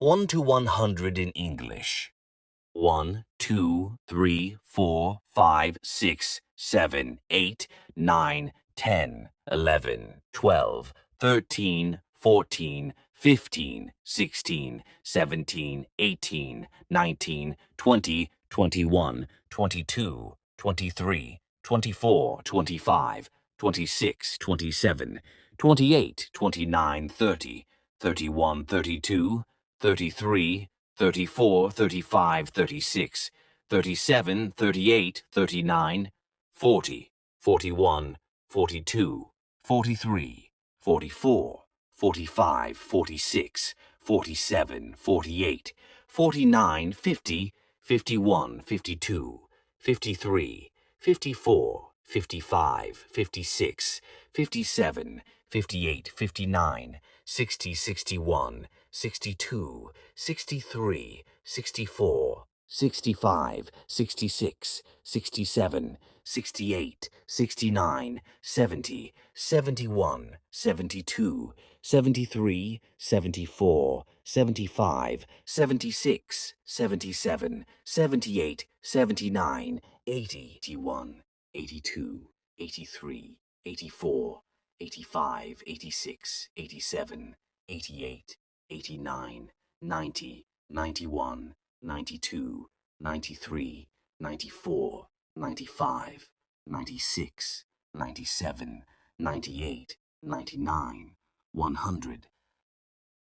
1 to 100 in English. 1, 2, 3, 4, 5, 6, 7, 8, 9, 10, 11, 12, 13, 14, 15, 16, 17, 18, 19, 20, 21, 22, 23, 24, 25, 26, 27, 28, 29, 30, 31, 32, 33, 34, 35, 36, 37, 38, 39, 40, 41, 42, 43, 44, 45, 46, 47, 48, 49, 50, 51, 52, 53, 54, 55, 56, 57, 58, 59, 60, 61, 62, 63, 64, 65, 66, 67, 68, 69, 70, 71, 72, 73, 74, 75, 76, 77, 78, 79, 80, 81, 82, 83, 84, 85, 86, 87, 88, 89, 90, 91, 92, 93, 94, 95, 96, 97, 98, 99, 100,